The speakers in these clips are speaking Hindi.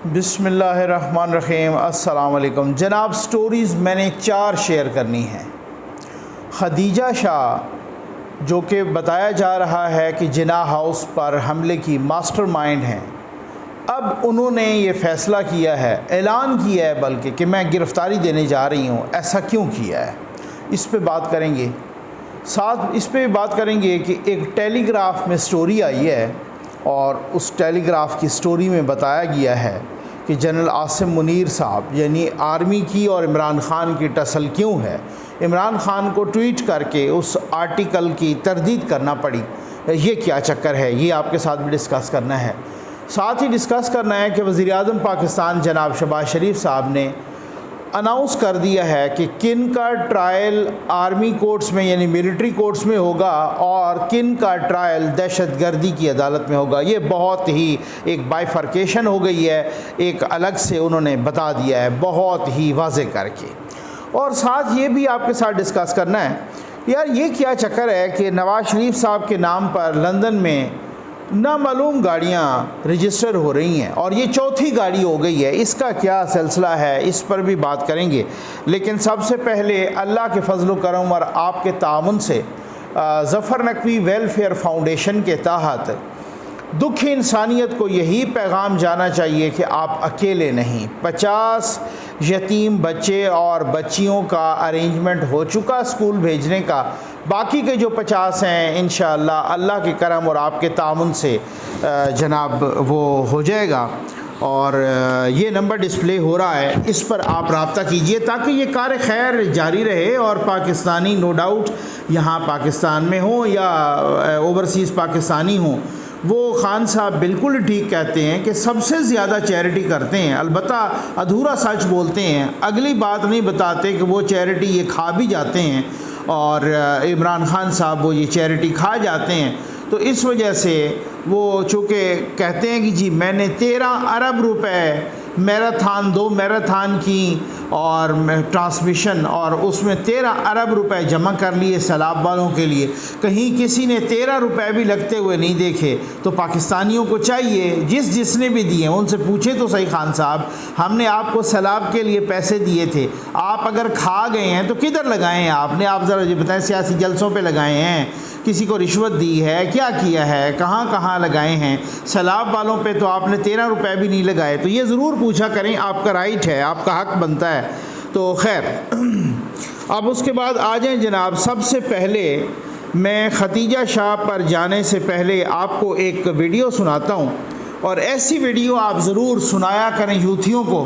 बिस्मिल्लाहिर्रहमानिर्रहीम। अस्सलाम वालेकुम जनाब। स्टोरीज़ मैंने 4 शेयर करनी हैं। खदीजा शाह जो कि बताया जा रहा है कि जिन्ना हाउस पर हमले की मास्टरमाइंड हैं, अब उन्होंने ये फ़ैसला किया है, ऐलान किया है बल्कि कि मैं गिरफ़्तारी देने जा रही हूँ। ऐसा क्यों किया है, इस पे बात करेंगे। साथ इस पे भी बात करेंगे कि एक टेलीग्राफ में स्टोरी आई है और उस टेलीग्राफ की स्टोरी में बताया गया है कि जनरल आसिम मुनीर साहब यानी आर्मी की और इमरान ख़ान की टसल क्यों है। इमरान ख़ान को ट्वीट करके उस आर्टिकल की तरदीद करना पड़ी। ये क्या चक्कर है, ये आपके साथ भी डिस्कस करना है। साथ ही डिस्कस करना है कि वज़ीर-ए-आज़म पाकिस्तान जनाब शहबाज शरीफ साहब ने अनाउंस कर दिया है कि किन का ट्रायल आर्मी कोर्ट्स में यानी मिलिट्री कोर्ट्स में होगा और किन का ट्रायल दहशतगर्दी की अदालत में होगा। ये बहुत ही एक बाइफर्केशन हो गई है, एक अलग से उन्होंने बता दिया है बहुत ही वाज़े करके। और साथ ये भी आपके साथ डिस्कस करना है यार, ये क्या चक्कर है कि नवाज़ शरीफ साहब के नाम पर लंदन में नामालूम गाड़ियाँ रजिस्टर हो रही हैं और ये चौथी गाड़ी हो गई है। इसका क्या सिलसिला है, इस पर भी बात करेंगे। लेकिन सबसे पहले अल्लाह के फजल करम और आपके ताउन से ज़फ़र नकवी वेलफेयर फाउंडेशन के तहत दुख इंसानियत को यही पैगाम जाना चाहिए कि आप अकेले नहीं। 50 यतीम बच्चे और बच्चियों का अरेंजमेंट हो चुका स्कूल भेजने का। बाकी के जो 50 हैं इंशाअल्लाह अल्लाह के करम और आपके तामुन से जनाब वो हो जाएगा। और ये नंबर डिस्प्ले हो रहा है, इस पर आप रब्ता कीजिए ताकि ये कार खैर जारी रहे और पाकिस्तानी नो डाउट यहाँ पाकिस्तान में हो या ओवरसीज़ पाकिस्तानी हो, वो ख़ान साहब बिल्कुल ठीक कहते हैं कि सबसे ज़्यादा चैरिटी करते हैं। अलबत्ता अधूरा सच बोलते हैं, अगली बात नहीं बताते कि वो चैरिटी ये खा भी जाते हैं और इमरान ख़ान साहब वो ये चैरिटी खा जाते हैं। तो इस वजह से वो चूँकि कहते हैं कि जी मैंने 13 अरब रुपए मैराथन 2 मैराथन की और ट्रांसमिशन और उसमें 13 अरब रुपए जमा कर लिए सैलाब वालों के लिए। कहीं किसी ने 13 रुपए भी लगते हुए नहीं देखे। तो पाकिस्तानियों को चाहिए जिसने भी दिए उनसे पूछे तो सही, ख़ान साहब हमने आपको सैलाब के लिए पैसे दिए थे, आप अगर खा गए हैं तो किधर लगाए हैं आपने? आप ज़रा ये बताएं, सियासी जलसों पे लगाए हैं, किसी को रिश्वत दी है, क्या किया है, कहाँ कहाँ लगाए हैं? सैलाब वालों पे तो आपने 13 रुपए भी नहीं लगाए। तो ये ज़रूर पूछा करें, आपका राइट है, आपका हक बनता है। तो खैर अब उसके बाद आ जाएं जनाब। सबसे पहले मैं खदीजा शाह पर जाने से पहले आपको एक वीडियो सुनाता हूँ और ऐसी वीडियो आप ज़रूर सुनाया करें यूथियों को।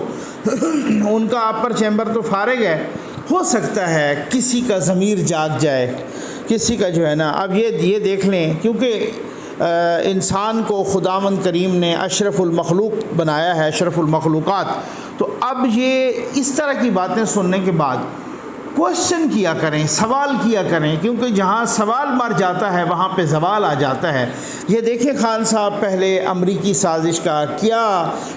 उनका अपर चैम्बर तो फारिग है, हो सकता है किसी का ज़मीर जाग जाए, किसी का जो है ना। अब ये देख लें, क्योंकि इंसान को खुदावंद करीम ने अशरफुल मखलूक बनाया है, अशरफुल मखलूक़ात। तो अब ये इस तरह की बातें सुनने के बाद क्वेश्चन किया करें, सवाल किया करें, क्योंकि जहाँ सवाल मर जाता है वहाँ पे जवाल आ जाता है। ये देखें ख़ान साहब पहले अमरीकी साजिश का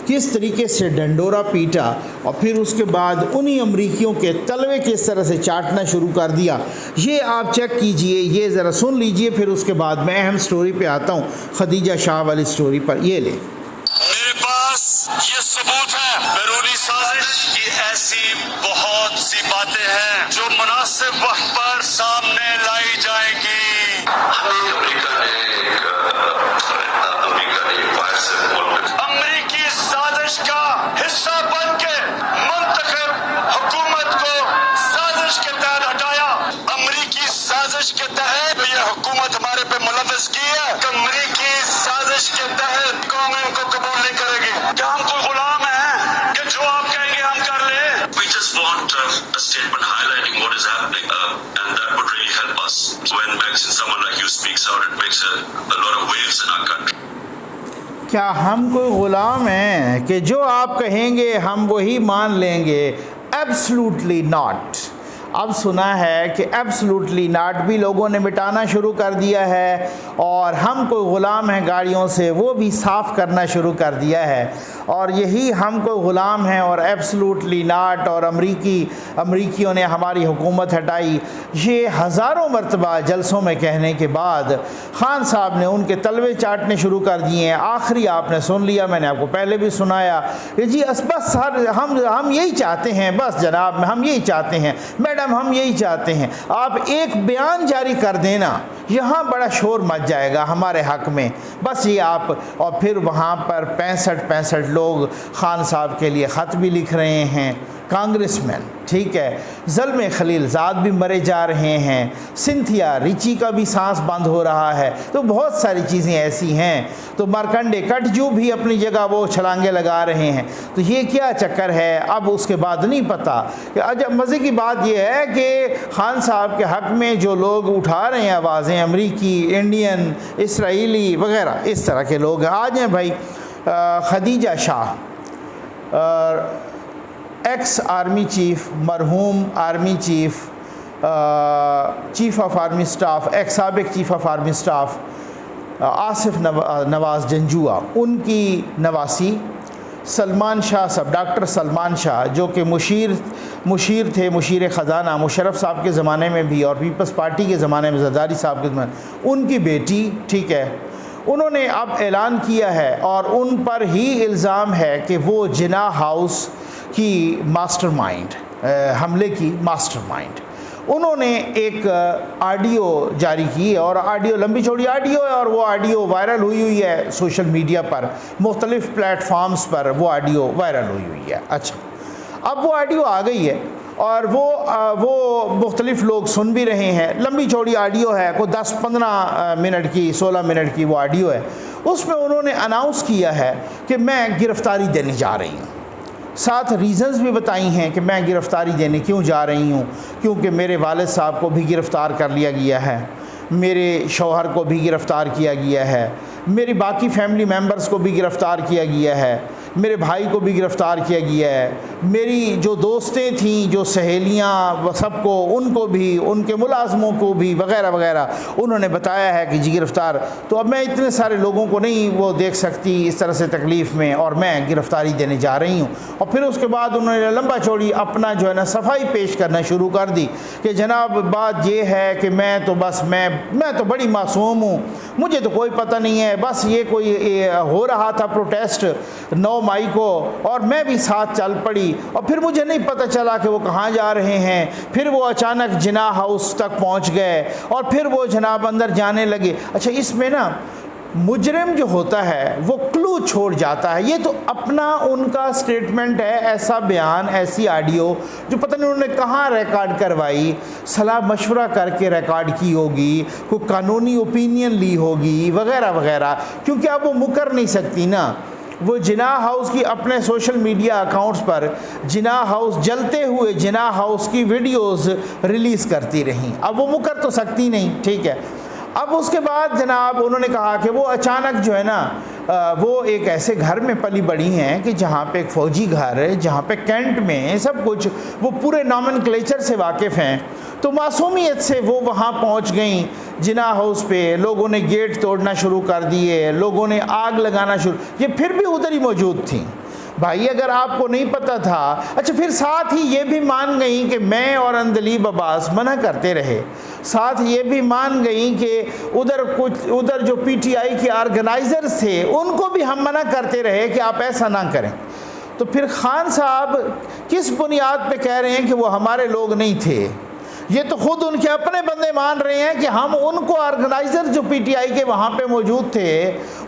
किस तरीके से डंडोरा पीटा और फिर उसके बाद उन्हीं अमरीकियों के तलवे किस तरह से चाटना शुरू कर दिया। ये आप चेक कीजिए, ये ज़रा सुन लीजिए, फिर उसके बाद मैं अहम स्टोरी पे आता हूँ, खदीजा शाह वाली स्टोरी पर। ये ले, मेरे पास ये सबूत है। बैरूनी साजिश की ऐसी बहुत सी बातें हैं जो मुनासिब वक्त पर सामने लाई जाएंगी। अमरीकी साजिश का हिस्सा बन के मुंतखब हुकूमत को साजिश के तहत हटाया। अमरीकी साजिश के तहत ये हुकूमत हमारे पे मुलव्वस की है। अमरीकी साजिश के तहत कौम इनको कबूल नहीं करेगी। क्या हम कोई गुलाम हैं कि जो आप कहेंगे हम कर ले? We just want a statement highlighting what is happening and that would really help us. When someone like you speaks out, it makes a lot of waves in our country. क्या हम कोई ग़ुलाम हैं कि जो आप कहेंगे हम वही मान लेंगे? Absolutely not. अब सुना है कि एब्सोल्युटली नॉट भी लोगों ने मिटाना शुरू कर दिया है और हम कोई ग़ुलाम हैं गाड़ियों से, वो भी साफ़ करना शुरू कर दिया है। और यही हमको ग़ुलाम हैं और एब्सोल्युटली नॉट, और अमरीकियों ने हमारी हुकूमत हटाई। ये हज़ारों मरतबा जलसों में कहने के बाद ख़ान साहब ने उनके तलवे चाटने शुरू कर दिए हैं। आखिरी आपने सुन लिया, मैंने आपको पहले भी सुनाया कि जी बस हम यही चाहते हैं, बस जनाब हम यही चाहते हैं, मैडम हम यही चाहते हैं, आप एक बयान जारी कर देना, यहाँ बड़ा शोर मच जाएगा हमारे हक़ में, बस ये आप। और फिर वहाँ पर 65 लोग ख़ान साहब के लिए ख़त भी लिख रहे हैं, कांग्रेसमैन, ठीक है। ज़ल्म खलीलज़ाद भी मरे जा रहे हैं, सिंथिया रिची का भी सांस बंद हो रहा है। तो बहुत सारी चीज़ें ऐसी हैं। तो मार्कंडे कटजू भी अपनी जगह वो छलांगे लगा रहे हैं। तो ये क्या चक्कर है, अब उसके बाद नहीं पता। अजब मज़े की बात यह है कि ख़ान साहब के हक़ में जो लोग उठा रहे हैं आवाज़ें, अमरीकी, इंडियन, इसराइली वगैरह इस तरह के लोग आज हैं भाई। Khadija Shah, ex army chief, मरहूम army chief, chief of army staff, ex साबिक chief of army staff Asif Nawaz Janjua, उनकी नवासी सलमान शाह साहब, डॉक्टर सलमान शाह, जो कि मुशीर थे, मुशीर ख़ज़ाना मुशर्रफ साहब के ज़माने में भी और पीपल्स पार्टी के ज़माने में ज़रदारी साहब के ज़माने, उनकी बेटी, ठीक है, उन्होंने अब ऐलान किया है और उन पर ही इल्ज़ाम है कि वो जिना हाउस की मास्टरमाइंड, हमले की मास्टरमाइंड। उन्होंने एक ऑडियो जारी की और ऑडियो लंबी चौड़ी ऑडियो है और वो ऑडियो वायरल हुई है सोशल मीडिया पर, मुख्तलिफ़ प्लेटफार्म्स पर वो ऑडियो वायरल हुई है। अच्छा, अब वो ऑडियो आ गई है और वो मुख्तलिफ़ लोग सुन भी रहे हैं। लंबी चौड़ी ऑडियो है, कोई 10-15 मिनट की, 16 मिनट की वो ऑडियो है। उसमें उन्होंने अनाउंस किया है कि मैं गिरफ़्तारी देने जा रही हूँ। साथ रीज़न्स भी बताई हैं कि मैं गिरफ़्तारी देने क्यों जा रही हूँ, क्योंकि मेरे वालिद साहब को भी गिरफ़्तार कर लिया गया है, मेरे शौहर को भी गिरफ़्तार किया गया है, मेरी बाकी फैमिली मेम्बर्स को भी गिरफ़्तार किया गया है, मेरे भाई को भी गिरफ़्तार किया गया है, मेरी जो दोस्तें थीं, जो सहेलियाँ, सबको, उनको भी, उनके मुलाज़मों को भी वग़ैरह वग़ैरह उन्होंने बताया है कि जी गिरफ़्तार। तो अब मैं इतने सारे लोगों को नहीं वो देख सकती इस तरह से तकलीफ़ में, और मैं गिरफ़्तारी देने जा रही हूँ। और फिर उसके बाद उन्होंने लंबा चौड़ी अपना जो है ना सफाई पेश करना शुरू कर दी कि जनाब बात ये है कि मैं तो बड़ी मासूम हूँ, मुझे तो कोई पता नहीं है, बस ये कोई हो रहा था प्रोटेस्ट 9 मई को और मैं भी साथ चल पड़ी, और फिर मुझे नहीं पता चला कि वो कहाँ जा रहे हैं। फिर वो अचानक जिना हाउस तक पहुँच गए और फिर वो जनाब अंदर जाने लगे। अच्छा, इसमें ना मुजरिम जो होता है वो क्लू छोड़ जाता है। ये तो अपना उनका स्टेटमेंट है, ऐसा बयान, ऐसी ऑडियो जो पता नहीं उन्होंने कहाँ रिकॉर्ड करवाई, सलाह मशवरा करके रिकॉर्ड की होगी, कोई कानूनी ओपिनियन ली होगी वगैरह वगैरह, क्योंकि अब वो मुकर नहीं सकती ना। वो जिना हाउस की अपने सोशल मीडिया अकाउंट्स पर जिना हाउस, जलते हुए जिना हाउस की वीडियोस रिलीज़ करती रहीं। अब वो मुकर तो सकती नहीं, ठीक है। अब उसके बाद जनाब उन्होंने कहा कि वो अचानक जो है ना वो एक ऐसे घर में पली बड़ी हैं कि जहाँ पे एक फ़ौजी घर है, जहाँ पे कैंट में सब कुछ वो पूरे नॉमेनक्लेचर से वाकिफ़ हैं। तो मासूमियत से वो वहाँ पहुँच गई जिना हाउस पे, लोगों ने गेट तोड़ना शुरू कर दिए, लोगों ने आग लगाना शुरू, ये फिर भी उधर ही मौजूद थी। भाई अगर आपको नहीं पता था, अच्छा फिर साथ ही ये भी मान गई कि मैं और अंदलीब अब्बास मना करते रहे, साथ ये भी मान गई कि उधर जो पीटीआई के ऑर्गेनाइजर्स थे उनको भी हम मना करते रहे कि आप ऐसा ना करें। तो फिर ख़ान साहब किस बुनियाद पे कह रहे हैं कि वो हमारे लोग नहीं थे? ये तो खुद उनके अपने बंदे मान रहे हैं कि हम उनको ऑर्गेनाइजर जो पीटीआई के वहाँ पे मौजूद थे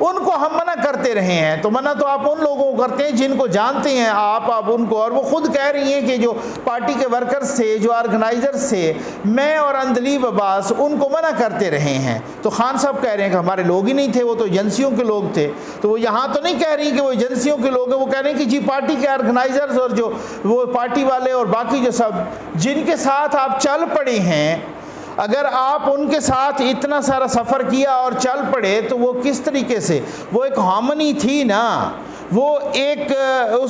उनको हम मना करते रहे हैं। तो मना तो आप उन लोगों को करते हैं जिनको जानते हैं आप उनको, और वो खुद कह रही हैं कि जो पार्टी के वर्कर्स थे, जो ऑर्गेनाइजर्स थे, मैं और अंदलीब अब्बास उनको मना करते रहे हैं। तो ख़ान साहब कह रहे हैं कि हमारे लोग ही नहीं थे, वो तो एजेंसियों के लोग थे। तो वो यहाँ तो नहीं कह रही कि वो एजेंसियों के लोग हैं, वो कह रहे हैं कि जी पार्टी के ऑर्गेनाइजर्स और जो वो पार्टी वाले और बाकी जो सब जिनके साथ आप चल पड़े हैं, अगर आप उनके साथ इतना सारा सफ़र किया और चल पड़े तो वो किस तरीके से, वो एक हार्मनी थी ना, वो एक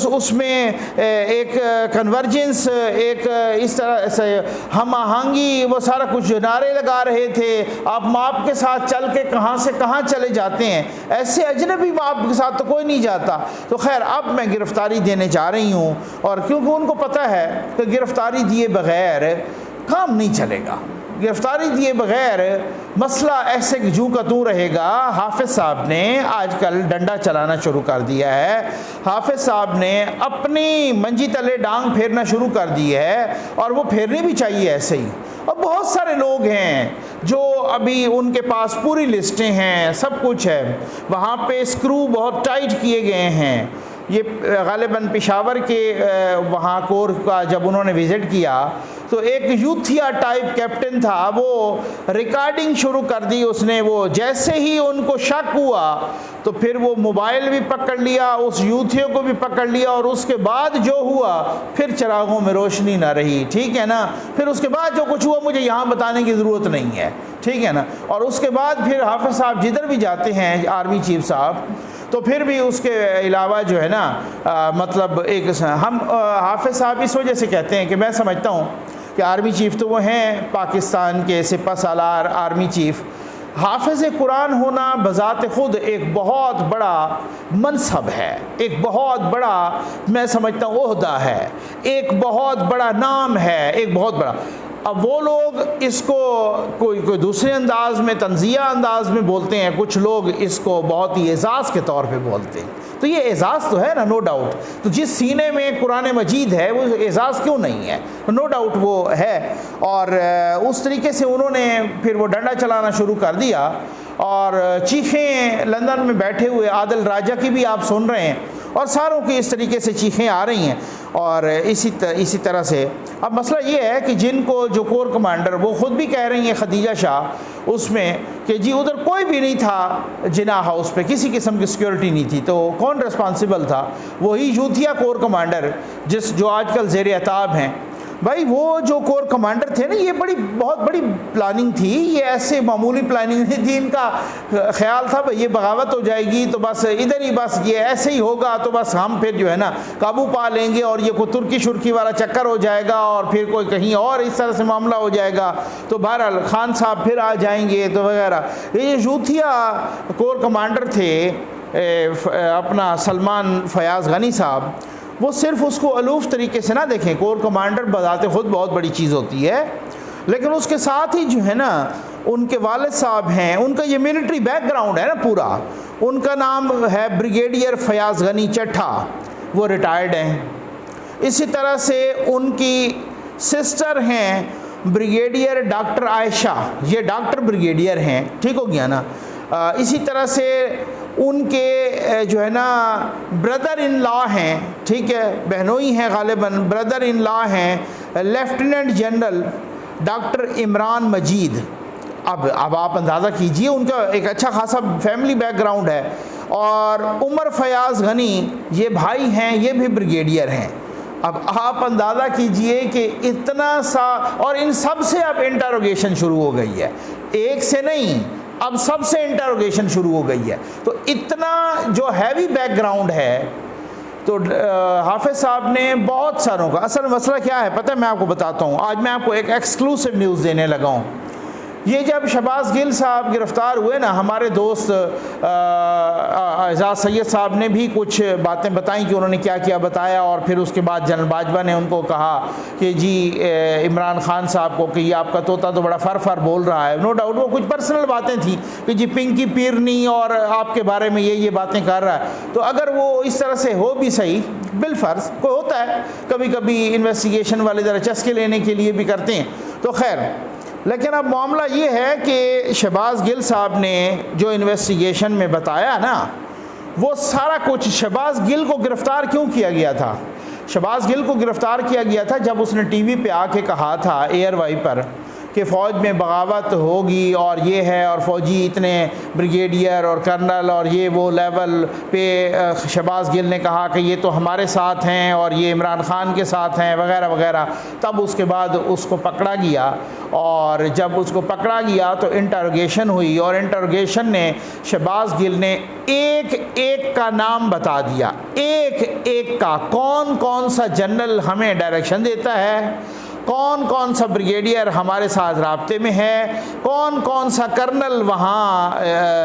उसमें एक कन्वर्जेंस, एक इस तरह से हम आहंगी, वो सारा कुछ नारे लगा रहे थे, आप माप के साथ चल के कहाँ से कहाँ चले जाते हैं, ऐसे अजनबी माप के साथ तो कोई नहीं जाता। तो खैर अब मैं गिरफ्तारी देने जा रही हूँ, और क्योंकि उनको पता है कि गिरफ्तारी दिए बग़ैर काम नहीं चलेगा, गिरफ्तारी दिए बग़ैर मसला ऐसे कि जूं का तूं रहेगा। हाफिज़ साहब ने आजकल डंडा चलाना शुरू कर दिया है, हाफिज़ साहब ने अपनी मंजी तले डांग फेरना शुरू कर दी है, और वो फेरनी भी चाहिए ऐसे ही। और बहुत सारे लोग हैं जो अभी उनके पास पूरी लिस्टें हैं, सब कुछ है, वहाँ पे स्क्रू बहुत टाइट किए गए हैं। ये गालिबन पेशावर के वहाँ कोर का जब उन्होंने विज़िट किया तो एक यूथिया टाइप कैप्टन था, वो रिकॉर्डिंग शुरू कर दी उसने। वो जैसे ही उनको शक हुआ तो फिर वो मोबाइल भी पकड़ लिया, उस यूथिया को भी पकड़ लिया, और उसके बाद जो हुआ फिर चिरागों में रोशनी ना रही, ठीक है ना। फिर उसके बाद जो कुछ हुआ मुझे यहाँ बताने की ज़रूरत नहीं है, ठीक है ना। और उसके बाद फिर हाफिज़ साहब जिधर भी जाते हैं, आर्मी चीफ साहब, तो फिर भी उसके अलावा जो है ना मतलब एक हम हाफिज़ साहब इस वजह से कहते हैं कि मैं समझता हूँ कि आर्मी चीफ़ तो वो हैं पाकिस्तान के सिपह सालार आर्मी चीफ़। हाफिज़ कुरान होना बज़ात ख़ुद एक बहुत बड़ा मनसब है, एक बहुत बड़ा मैं समझता हूँ ओहदा है, एक बहुत बड़ा नाम है, एक बहुत बड़ा। अब वो लोग इसको कोई दूसरे अंदाज में, तंज़िया अंदाज में बोलते हैं, कुछ लोग इसको बहुत ही एज़ाज़ के तौर पे बोलते हैं। तो ये एज़ाज़ तो है ना, नो डाउट। तो जिस सीने में कुरान मजीद है वो एज़ाज़ क्यों नहीं है, नो डाउट वो है। और उस तरीके से उन्होंने फिर वो डंडा चलाना शुरू कर दिया, और चीखें लंदन में बैठे हुए आदिल राजा की भी आप सुन रहे हैं, और सारों की इस तरीके से चीखें आ रही हैं। और इसी तरह से अब मसला ये है कि जिनको जो कोर कमांडर, वो ख़ुद भी कह रही हैं खदीजा शाह उसमें कि जी उधर कोई भी नहीं था, जिना हाउस पे किसी किस्म की सिक्योरिटी नहीं थी, तो कौन रिस्पॉन्सिबल था? वही यूथिया कोर कमांडर जो आजकल ज़ेर अताब हैं। भाई वो जो कोर कमांडर थे ना, ये बहुत बड़ी प्लानिंग थी, ये ऐसे मामूली प्लानिंग नहीं थी। इनका ख्याल था भाई ये बगावत हो जाएगी तो बस इधर ही बस ये ऐसे ही होगा, तो बस हम फिर जो है ना काबू पा लेंगे, और ये कोई तुर्की शुर्की वाला चक्कर हो जाएगा, और फिर कोई कहीं और इस तरह से मामला हो जाएगा, तो बहरहाल खान साहब फिर आ जाएंगे तो वगैरह। ये यूथिया कोर कमांडर थे अपना सलमान फयाज़ गनी साहब, वो सिर्फ उसको अलूफ़ तरीके से ना देखें। कोर कमांडर बजाते ख़ुद बहुत बड़ी चीज़ होती है, लेकिन उसके साथ ही जो है ना उनके वालिद साहब हैं, उनका ये मिलिट्री बैकग्राउंड है ना पूरा। उनका नाम है ब्रिगेडियर फयाज़ गनी चट्ठा, वो रिटायर्ड हैं। इसी तरह से उनकी सिस्टर हैं ब्रिगेडियर डॉक्टर आयशा, ये डॉक्टर ब्रिगेडियर हैं, ठीक हो गया ना। इसी तरह से उनके जो है ना ब्रदर इन लॉ हैं, ठीक है, बहनोई हैं गालिबन, ब्रदर इन लॉ हैं लेफ्टिनेंट जनरल डॉक्टर इमरान मजीद। अब आप अंदाज़ा कीजिए, उनका एक अच्छा खासा फैमिली बैकग्राउंड है। और उमर फयाज़ गनी ये भाई हैं, ये भी ब्रिगेडियर हैं। अब आप अंदाज़ा कीजिए कि इतना सा, और इन सब से अब इंटरोगेशन शुरू हो गई है, एक से नहीं, अब सबसे इंटरोगेशन शुरू हो गई है। तो इतना जो हैवी बैकग्राउंड है, तो हाफिज़ साहब ने बहुत सारों का, असल मसला क्या है पता है, मैं आपको बताता हूँ। आज मैं आपको एक एक्सक्लूसिव न्यूज़ देने लगा हूँ। ये जब शहबाज गिल साहब गिरफ़्तार हुए ना, हमारे दोस्त एजाज़ सैयद साहब ने भी कुछ बातें बताई कि उन्होंने क्या क्या बताया, और फिर उसके बाद जनरल बाजवा ने उनको कहा कि जी इमरान खान साहब को कि ये आपका तोता तो बड़ा फर बोल रहा है। नो डाउट वो कुछ पर्सनल बातें थी कि जी पिंकी पीरनी और आपके बारे में ये बातें कर रहा है। तो अगर वो इस तरह से हो भी सही, बिलफ़र्ज़ कोई होता है, कभी कभी इन्वेस्टिगेशन वाले ज़रा चस्के लेने के लिए भी करते हैं, तो खैर। लेकिन अब मामला ये है कि शहबाज गिल साहब ने जो इन्वेस्टिगेशन में बताया ना, वो सारा कुछ, शहबाज गिल को गिरफ़्तार क्यों किया गया था? शहबाज गिल को गिरफ़्तार किया गया था जब उसने टीवी पे आके कहा था एयरवाई पर कि फ़ौज में बगावत होगी और ये है और फ़ौजी इतने ब्रिगेडियर और कर्नल और ये वो लेवल पे शहबाज गिल ने कहा कि ये तो हमारे साथ हैं और ये इमरान ख़ान के साथ हैं वगैरह वगैरह। तब उसके बाद उसको पकड़ा गया और जब उसको पकड़ा गया तो इंटरोगेशन हुई और इंटरोगेशन ने शहबाज गिल ने एक एक का नाम बता दिया, एक एक का, कौन कौन सा जनरल हमें डायरेक्शन देता है, कौन कौन सा ब्रिगेडियर हमारे साथ राब्ते में है, कौन कौन सा कर्नल वहाँ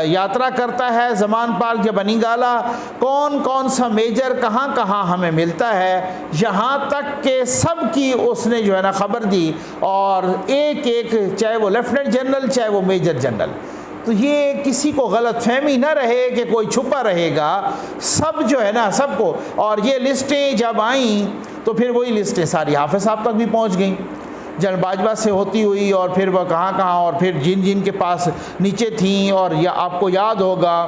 यात्रा करता है जमान पार्क या बनी गाला, कौन कौन सा मेजर कहाँ कहाँ हमें मिलता है, यहाँ तक के सब की उसने जो है ना खबर दी। और एक एक, चाहे वो लेफ्टिनेंट जनरल चाहे वो मेजर जनरल, तो ये किसी को गलत फहमी ना रहे कि कोई छुपा रहेगा, सब जो है ना सबको। और ये लिस्टें जब आईं तो फिर वही लिस्टें सारी हाफिज़ साहब तक भी पहुंच गई, जनरल बाजवा से होती हुई और फिर वह कहाँ कहाँ और फिर जिन जिन के पास नीचे थीं। और या आपको याद होगा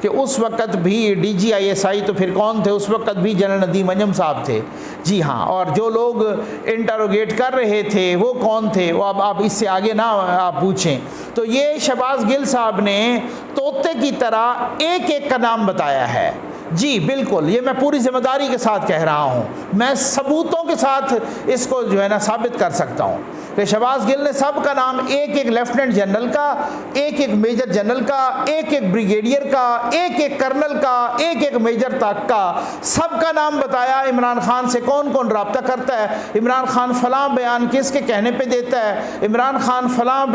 कि उस वक़्त भी DGISI तो फिर कौन थे, उस वक़्त भी जनरल नदीम अंजम साहब थे। जी हाँ, और जो लोग इंटरोगेट कर रहे थे वो कौन थे, वो अब आप इससे आगे ना आप पूछें। तो ये शहबाज गिल साहब ने तोते की तरह एक एक का नाम बताया है। जी बिल्कुल, ये मैं पूरी ज़िम्मेदारी के साथ कह रहा हूँ, मैं सबूतों के साथ इसको जो है ना साबित कर सकता हूँ कि शहबाज गिल ने सब का नाम, एक एक लेफ्टिनेंट जनरल का, एक एक मेजर जनरल का, एक एक ब्रिगेडियर का, एक एक कर्नल का, एक एक मेजर तक का, सब का नाम बताया। इमरान खान से कौन कौन रब्ता करता है, इमरान खान फ़लाँ बयान किसके कहने पे देता है, इमरान खान फ़लाँ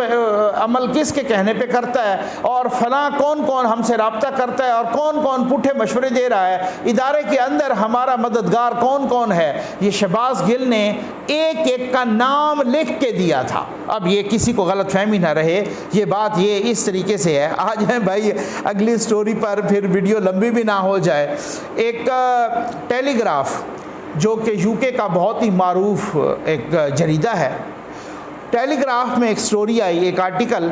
अमल किसके कहने पे करता है, और फ़लाँ कौन कौन हमसे रब्ता करता है और कौन कौन पुठे मशवरे दे रहा है, इदारे के अंदर हमारा मददगार कौन कौन है, ये शहबाज गिल ने एक एक का नाम लिख के दिया था। अब ये किसी को गलत फहमी ना रहे, ये बात ये इस तरीके से है। आ जाए भाई अगली स्टोरी पर, फिर वीडियो लंबी भी ना हो जाए। एक टेलीग्राफ जो कि यूके का बहुत ही मारूफ एक जरीदा है, टेलीग्राफ में एक स्टोरी आई, एक आर्टिकल।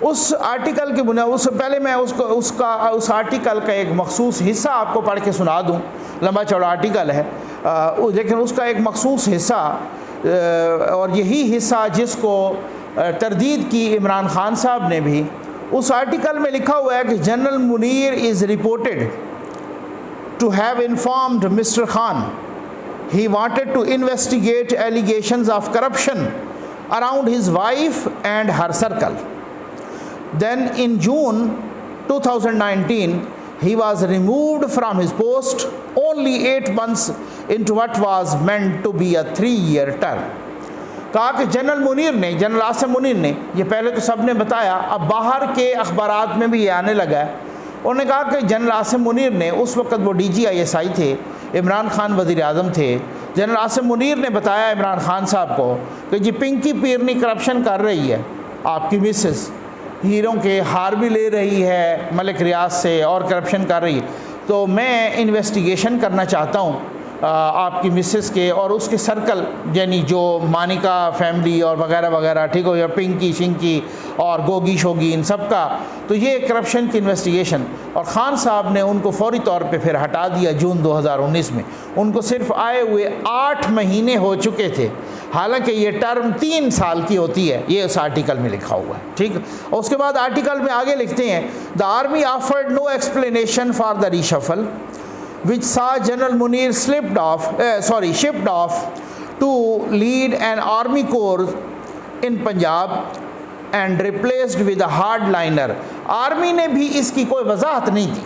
उस आर्टिकल के बुनियाद, उससे पहले मैं उस आर्टिकल का एक मखसूस हिस्सा आपको पढ़ के सुना दूं। लंबा चौड़ा आर्टिकल है लेकिन उसका एक मखसूस हिस्सा, और यही हिस्सा जिसको तरदीद की इमरान खान साहब ने भी। उस आर्टिकल में लिखा हुआ है कि General Munir is reported to have informed mister Khan he wanted to investigate allegations of corruption around his wife and her circle. Then in June 2019 he was removed from his post only 8 months into what was meant to be a 3-year term. कहा कि जनरल मुनीर ने, जनरल आसिम मुनीर ने, ये पहले तो सब ने बताया, अब बाहर के अखबारात में भी ये आने लगा है। उन्होंने कहा कि जनरल आसिम मुनीर ने, उस वक़्त वो DGISI थे, इमरान खान वज़ीर आज़म थे, जनरल आसिम मुनीर ने बताया इमरान खान साहब को कि जी पिंकी पीरनी करप्शन कर रही है, आपकी मिसेस हीरों के हार भी ले रही है मलिक रियाज से और करप्शन कर रही है, तो मैं इन्वेस्टिगेशन करना चाहता हूँ आपकी मिसेस के और उसके सर्कल, यानी जो मानिका फैमिली और वगैरह वगैरह, ठीक हो, या पिंकी शिंकी और गोगी शोगी, इन सब का। तो ये करप्शन की इन्वेस्टिगेशन, और ख़ान साहब ने उनको फौरी तौर पे फिर हटा दिया जून 2019 में। उनको सिर्फ आए हुए 8 महीने हो चुके थे, हालांकि ये टर्म 3 साल की होती है, ये उस आर्टिकल में लिखा हुआ है, ठीक। और उसके बाद आर्टिकल में आगे लिखते हैं, the army offered no explanation for the reshuffle which saw General Munir shipped off to lead an army corps in Punjab and replaced with a hardliner. Army ने भी इसकी कोई वजाहत नहीं दी,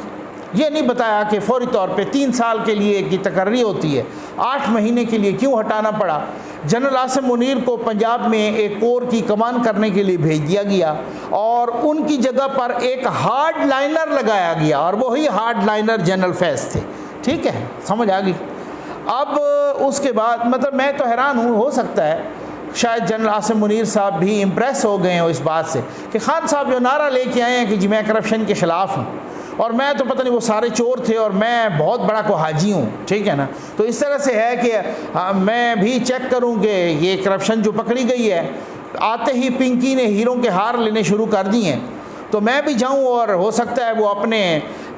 ये नहीं बताया कि फौरी तौर पे 3 साल के लिए की तकर्री होती है, 8 महीने के लिए क्यों हटाना पड़ा। जनरल आसिम मुनीर को पंजाब में एक कोर की कमान करने के लिए भेज दिया गया और उनकी जगह पर एक हार्ड लाइनर लगाया गया, और वही हार्ड लाइनर जनरल फैज़ थे, ठीक है, समझ आ गई। अब उसके बाद मतलब मैं तो हैरान हूँ, हो सकता है शायद जनरल आसिम मुनीर साहब भी इम्प्रेस हो गए हो इस बात से कि खान साहब जो नारा लेके आए हैं कि जी मैं करप्शन के ख़िलाफ़ हूँ और मैं तो पता नहीं वो सारे चोर थे और मैं बहुत बड़ा को हाजी हूँ, ठीक है ना। तो इस तरह से है कि मैं भी चेक करूँ कि ये करप्शन जो पकड़ी गई है, आते ही पिंकी ने हीरों के हार लेने शुरू कर दिए हैं, तो मैं भी जाऊं और हो सकता है वो अपने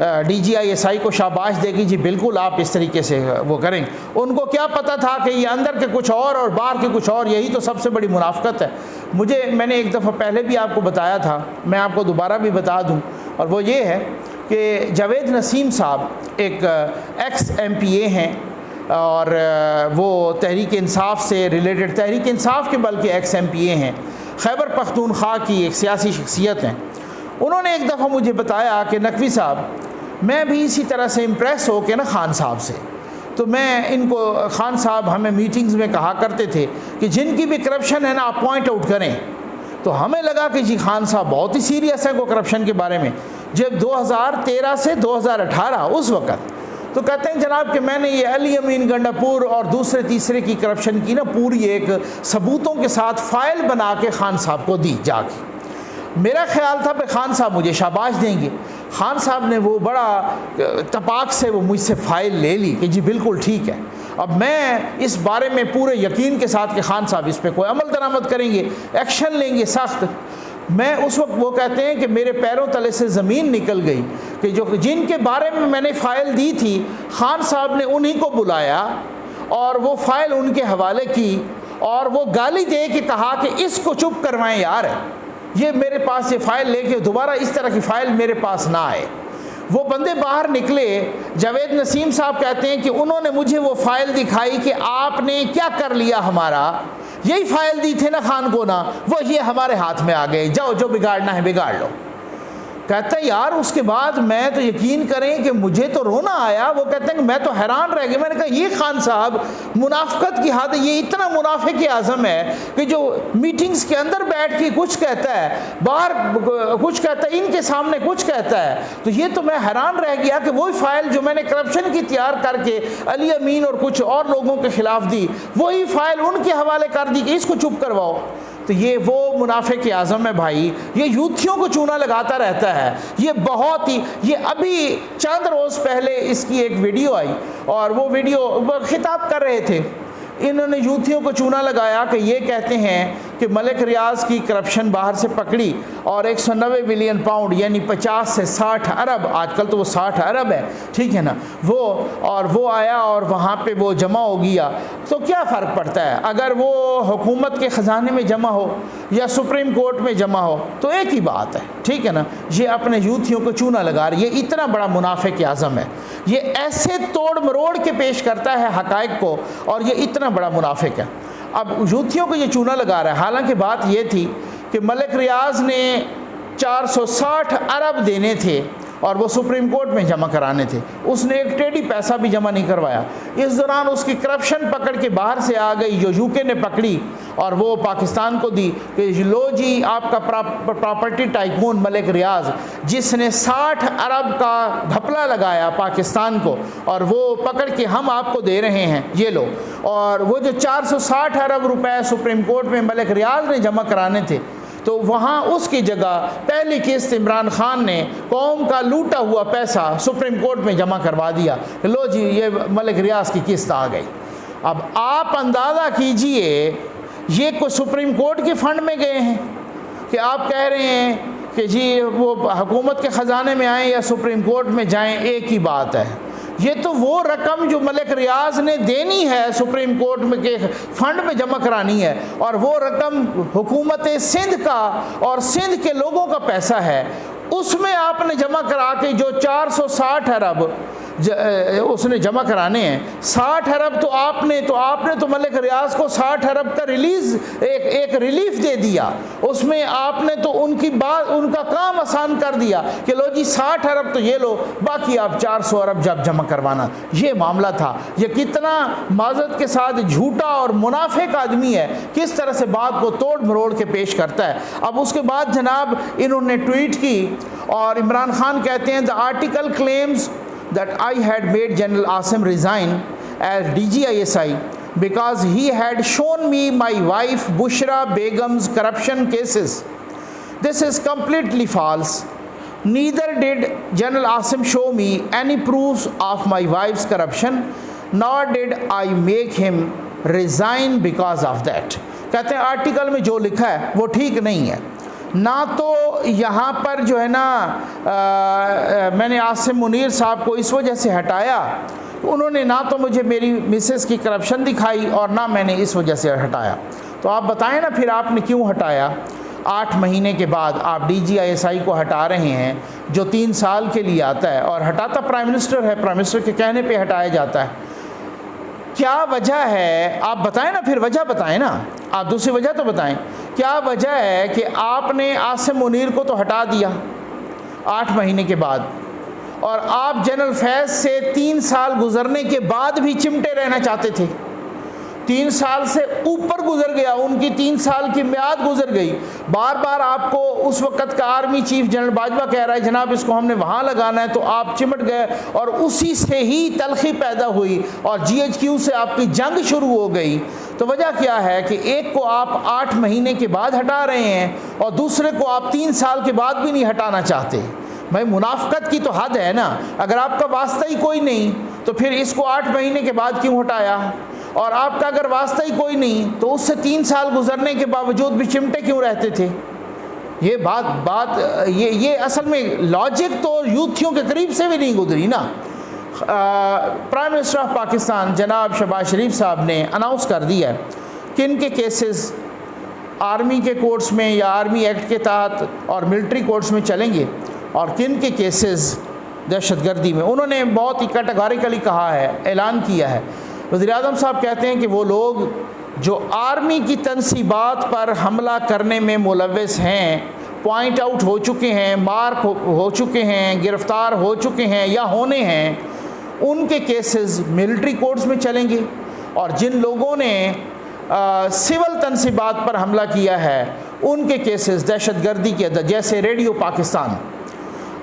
DGISI को शाबाश देगी, जी बिल्कुल आप इस तरीके से वो करें। उनको क्या पता था कि ये अंदर के कुछ और बाहर के कुछ और, यही तो सबसे बड़ी मुनाफकत है। मैंने एक दफ़ा पहले भी आपको बताया था, मैं आपको दोबारा भी बता दूं, और वो ये है कि जावेद नसीम साहब एक एक्स MPA हैं और वो तहरीक इंसाफ से रिलेटेड, तहरीक इंसाफ के बल्कि एक्स MPA हैं, खैबर पख्तूनख्वा की एक सियासी शख्सियत हैं। उन्होंने एक दफ़ा मुझे बताया कि नकवी साहब, मैं भी इसी तरह से इम्प्रेस हो के ना खान साहब से, तो मैं इनको, खान साहब हमें मीटिंग्स में कहा करते थे कि जिनकी भी करप्शन है ना आप पॉइंट आउट करें। तो हमें लगा कि जी खान साहब बहुत ही सीरियस है वो करप्शन के बारे में। जब 2013 से 2018 उस वक़्त, तो कहते हैं जनाब कि मैंने ये अली अमीन गंडापुर और दूसरे तीसरे की करप्शन की ना पूरी एक सबूतों के साथ फ़ाइल बना के खान साहब को दी जाके। मेरा ख्याल था कि खान साहब मुझे शाबाश देंगे। खान साहब ने वो बड़ा तपाक से वो मुझसे फ़ाइल ले ली कि जी बिल्कुल ठीक है। अब मैं इस बारे में पूरे यकीन के साथ कि खान साहब इस पे कोई अमल दरामद करेंगे, एक्शन लेंगे सख्त। मैं उस वक्त, वो कहते हैं कि मेरे पैरों तले से ज़मीन निकल गई कि जो जिनके बारे में मैंने फ़ाइल दी थी, खान साहब ने उन्हीं को बुलाया और वो फ़ाइल उनके हवाले की और वो गाली दे के कहा कि इसको चुप करवाएं यार, ये मेरे पास ये फ़ाइल लेके दोबारा इस तरह की फ़ाइल मेरे पास ना आए। वो बंदे बाहर निकले। जावेद नसीम साहब कहते हैं कि उन्होंने मुझे वो फ़ाइल दिखाई कि आपने क्या कर लिया, हमारा यही फ़ाइल दी थे ना खान को ना, वो ये हमारे हाथ में आ गए, जाओ जो बिगाड़ना है बिगाड़ लो। कहते हैं यार उसके बाद मैं तो यकीन करें कि मुझे तो रोना आया। वो कहते हैं कि मैं तो हैरान रह गया। मैंने कहा ये खान साहब मुनाफकत की हद, ये इतना मुनाफे के आज़म है कि जो मीटिंग्स के अंदर बैठ के कुछ कहता है, बाहर कुछ कहता है, इनके सामने कुछ कहता है। तो ये तो मैं हैरान रह गया कि वही फ़ाइल जो मैंने करप्शन की तैयार करके अली अमीन और कुछ और लोगों के ख़िलाफ़ दी, वही फ़ाइल उनके हवाले कर दी कि इसको चुप करवाओ। तो ये वो मुनाफे के आज़म है भाई, ये यूथियों को चूना लगाता रहता है। ये बहुत ही, ये अभी चंद रोज़ पहले इसकी एक वीडियो आई और वो वीडियो खिताब कर रहे थे, इन्होंने यूथियों को चूना लगाया कि ये कहते हैं कि मलिक रियाज की करप्शन बाहर से पकड़ी और 190 बिलियन पाउंड यानी 50 से 60 अरब, आजकल तो वो 60 अरब है, ठीक है ना, वो आया और वहाँ पे वो जमा हो गया। तो क्या फ़र्क पड़ता है अगर वो हुकूमत के ख़जाने में जमा हो या सुप्रीम कोर्ट में जमा हो, तो एक ही बात है, ठीक है ना। ये अपने यूथियों को चूना लगा रही है, इतना बड़ा मुनाफे के आज़म है, ये ऐसे तोड़ मरोड़ के पेश करता है हक़ाइक़ को और ये इतना बड़ा मुनाफिक है। अब यूथियों को ये चूना लगा रहा है। हालांकि बात ये थी कि मलिक रियाज ने 460 अरब देने थे और वो सुप्रीम कोर्ट में जमा कराने थे, उसने एक टेढ़ी पैसा भी जमा नहीं करवाया। इस दौरान उसकी करप्शन पकड़ के बाहर से आ गई, जो यूके ने पकड़ी और वो पाकिस्तान को दी कि लो जी आपका प्रॉपर्टी टाइकून मलिक रियाज, जिसने 60 अरब का घपला लगाया पाकिस्तान को, और वो पकड़ के हम आपको दे रहे हैं, ये लो। और वो जो 460 अरब रुपए सुप्रीम कोर्ट में मलिक रियाज ने जमा कराने थे, तो वहाँ उसकी जगह पहली किस्त इमरान खान ने कौम का लूटा हुआ पैसा सुप्रीम कोर्ट में जमा करवा दिया। लो जी ये मलिक रियाज की किस्त आ गई। अब आप अंदाज़ा कीजिए ये कोई सुप्रीम कोर्ट के फंड में गए हैं कि आप कह रहे हैं कि जी वो हुकूमत के ख़जाने में आएँ या सुप्रीम कोर्ट में जाएँ, एक ही बात है। ये तो वो रकम जो मलिक रियाज ने देनी है सुप्रीम कोर्ट में के फंड में जमा करानी है, और वो रकम हुकूमत सिंध का और सिंध के लोगों का पैसा है, उसमें आपने जमा करा के जो 460 अरब उसने जमा कराने हैं। 60 अरब तो आपने तो मलिक रियाज को 60 अरब का एक रिलीफ दे दिया, उसमें आपने तो उनका काम आसान कर दिया कि लो जी 60 अरब तो ये लो, बाकी आप 400 अरब जब जमा करवाना। ये मामला था। ये कितना माजरत के साथ झूठा और मुनाफे का आदमी है, किस तरह से बात को तोड़ मरोड़ के पेश करता है। अब उसके बाद जनाब इन्होंने ट्वीट की और इमरान खान कहते हैं the article claims that I had made General Asim resign as DGISI because he had shown me my wife Bushra Begum's corruption cases. This is completely false. Neither did General Asim show me any proofs of my wife's corruption, nor did I make him resign because of that. कहते हैं आर्टिकल में जो लिखा है वो ठीक नहीं है। ना तो यहाँ पर जो है ना मैंने आसिम मुनीर साहब को इस वजह से हटाया, उन्होंने ना तो मुझे मेरी मिसेस की करप्शन दिखाई और ना मैंने इस वजह से हटाया। तो आप बताएं ना फिर आपने क्यों हटाया? 8 महीने के बाद आप DGISI को हटा रहे हैं जो 3 साल के लिए आता है, और हटाता प्राइम मिनिस्टर है, प्राइम मिनिस्टर के कहने पे हटाया जाता है। क्या वजह है आप बताएं ना, फिर वजह बताएं ना, आप दूसरी वजह तो बताएं। क्या वजह है कि आपने आसिम मुनीर को तो हटा दिया 8 महीने के बाद, और आप जनरल फैज़ से 3 साल गुजरने के बाद भी चिमटे रहना चाहते थे? 3 साल से ऊपर गुजर गया, उनकी 3 साल की म्याद गुजर गई। बार बार आपको उस वक़्त का आर्मी चीफ जनरल बाजवा कह रहा है जनाब इसको हमने वहाँ लगाना है, तो आप चिमट गए और उसी से ही तलखी पैदा हुई और GHQ से आपकी जंग शुरू हो गई। तो वजह क्या है कि एक को आप 8 महीने के बाद हटा रहे हैं और दूसरे को आप 3 साल के बाद भी नहीं हटाना चाहते? भाई मुनाफकत की तो हद है ना। अगर आपका वास्ता ही कोई नहीं तो फिर इसको 8 महीने के बाद क्यों हटाया? और आपका अगर वास्ता ही कोई नहीं तो उससे 3 साल गुजरने के बावजूद भी चिमटे क्यों रहते थे? ये ये असल में लॉजिक तो यूथियों के करीब से भी नहीं गुजरी ना। प्राइम मिनिस्टर ऑफ पाकिस्तान जनाब शहबाज शरीफ साहब ने अनाउंस कर दिया कि इनके केसेस आर्मी के कोर्ट्स में या आर्मी एक्ट के तहत और मिलिट्री कोर्ट्स में चलेंगे, और किन के केसेस दहशतगर्दी में। उन्होंने बहुत ही कैटेगोरिकली कहा है, ऐलान किया है। वज़ीर-ए-आज़म साहब कहते हैं कि वो लोग जो आर्मी की तनसीबात पर हमला करने में मुलव्वस हैं, पॉइंट आउट हो चुके हैं, मार्क हो चुके हैं, गिरफ़्तार हो चुके हैं या होने हैं, उनके केसेस मिलिट्री कोर्ट्स में चलेंगे। और जिन लोगों ने सिविल तनसीबात पर हमला किया है उनके केसेस दहशतगर्दी के अंदर, जैसे रेडियो पाकिस्तान।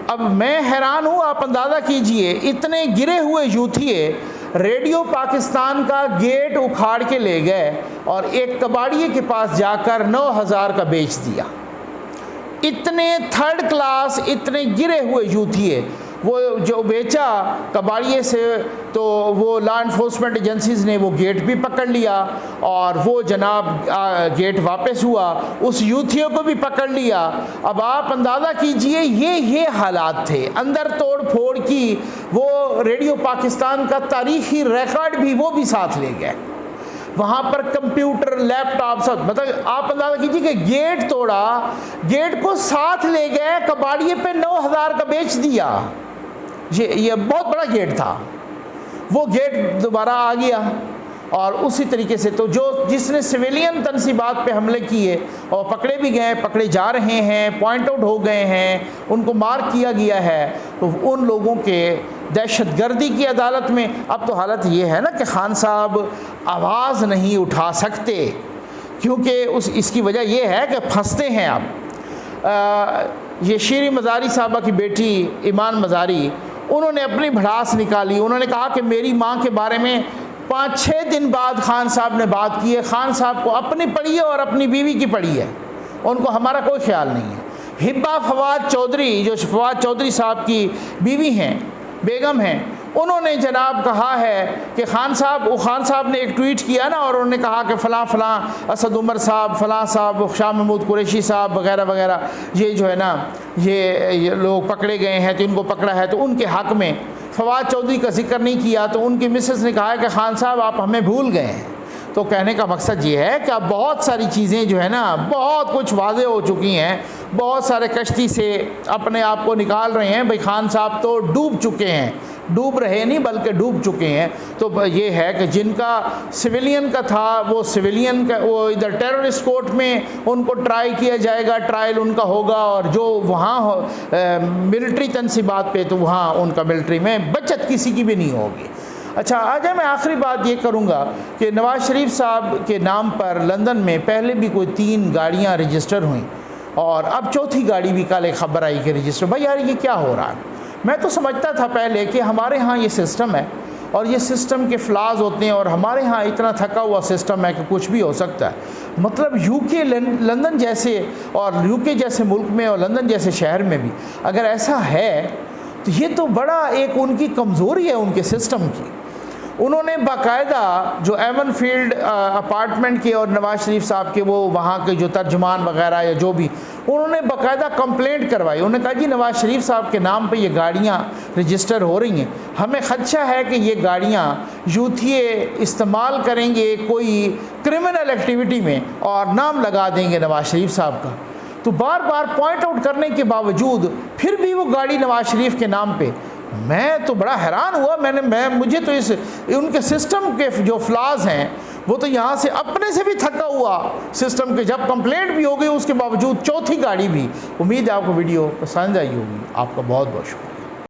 अब मैं हैरान हूँ, आप अंदाज़ा कीजिए इतने गिरे हुए यूथिए रेडियो पाकिस्तान का गेट उखाड़ के ले गए और एक कबाड़िए के पास जाकर 9,000 का बेच दिया। इतने थर्ड क्लास, इतने गिरे हुए यूथिए, वो जो बेचा कबाड़िए से, तो वो लॉ इन्फोर्समेंट एजेंसीज़ ने वो गेट भी पकड़ लिया और वो जनाब गेट वापस हुआ, उस यूथियों को भी पकड़ लिया। अब आप अंदाज़ा कीजिए ये हालात थे, अंदर तोड़ फोड़ की। वो रेडियो पाकिस्तान का तारीख़ी रिकॉर्ड भी वो भी साथ ले गए, वहाँ पर कंप्यूटर, लैपटॉप सब। मतलब आप अंदाज़ा कीजिए कि गेट तोड़ा, गेट को साथ ले गए, कबाड़िए पे 9,000 का बेच दिया। ये बहुत बड़ा गेट था। वो गेट दोबारा आ गया और उसी तरीके से तो जिसने सिविलियन तनसीबात पे हमले किए और पकड़े भी गए, पकड़े जा रहे हैं, पॉइंट आउट हो गए हैं, उनको मार्क किया गया है, तो उन लोगों के दहशतगर्दी की अदालत में। अब तो हालत ये है ना कि खान साहब आवाज़ नहीं उठा सकते, क्योंकि इसकी वजह ये है कि फंसते हैं आप। ये शीरी मज़ारी साहबा की बेटी ईमान मज़ारी, उन्होंने अपनी भड़ास निकाली। उन्होंने कहा कि मेरी माँ के बारे में 5-6 दिन बाद खान साहब ने बात की है। खान साहब को अपनी पड़ी है और अपनी बीवी की पड़ी है, उनको हमारा कोई ख्याल नहीं है। हिब्बा फवाद चौधरी, जो फवाद चौधरी साहब की बीवी हैं, बेगम हैं, उन्होंने जनाब कहा है कि खान साहब ने एक ट्वीट किया ना, और उन्होंने कहा कि फ़लाँ असद उमर साहब, फ़लाँ साहब, शाह महमूद कुरैशी साहब वगैरह वगैरह, ये जो है ना ये लोग पकड़े गए हैं, तो इनको पकड़ा है। तो उनके हक़ में फवाद चौधरी का जिक्र नहीं किया। तो उनकी मिसेस ने कहा है कि खान साहब आप हमें भूल गए हैं। तो कहने का मकसद ये है कि अब बहुत सारी चीज़ें जो है ना, बहुत कुछ वाज़े हो चुकी हैं, बहुत सारे कश्ती से अपने आप को निकाल रहे हैं। भाई खान साहब तो डूब चुके हैं, डूब रहे नहीं बल्कि डूब चुके हैं। तो ये है कि जिनका सिविलियन का था वो सिविलियन का, वो इधर टेररिस्ट कोर्ट में उनको ट्राई किया जाएगा, ट्रायल उनका होगा, और जो वहाँ मिलिट्री तनसीबात पे, तो वहाँ उनका मिलिट्री में बचत किसी की भी नहीं होगी। अच्छा, आज मैं आखिरी बात ये करूँगा कि नवाज़ शरीफ साहब के नाम पर लंदन में पहले भी कोई 3 गाड़ियाँ रजिस्टर हुई और अब चौथी गाड़ी भी कल एक ख़बर आई कि रजिस्टर। भाई यार ये क्या हो रहा है? मैं तो समझता था पहले कि हमारे यहाँ ये सिस्टम है और ये सिस्टम के फ्लाज होते हैं और हमारे यहाँ इतना थका हुआ सिस्टम है कि कुछ भी हो सकता है। मतलब यूके, लंदन जैसे और यूके जैसे मुल्क में और लंदन जैसे शहर में भी अगर ऐसा है तो ये तो बड़ा एक उनकी कमज़ोरी है उनके सिस्टम की। उन्होंने बाकायदा जो एमन फील्ड अपार्टमेंट के और नवाज शरीफ साहब के वो वहाँ के जो तर्जमान वगैरह या जो भी, उन्होंने बाकायदा कंप्लेंट करवाई। उन्होंने कहा जी नवाज शरीफ साहब के नाम पे ये गाड़ियाँ रजिस्टर हो रही हैं, हमें खदशा है कि ये गाड़ियाँ यूथिये इस्तेमाल करेंगे कोई क्रिमिनल एक्टिविटी में और नाम लगा देंगे नवाज शरीफ साहब का। तो बार बार पॉइंट आउट करने के बावजूद फिर भी वो गाड़ी नवाज शरीफ के नाम पे, मैं तो बड़ा हैरान हुआ। मुझे तो इस उनके सिस्टम के जो फ्लॉज हैं वो तो यहाँ से अपने से भी थका हुआ सिस्टम के, जब कंप्लेंट भी हो गई उसके बावजूद चौथी गाड़ी भी। उम्मीद है आपको वीडियो पसंद आई होगी। आपका बहुत बहुत शुक्रिया।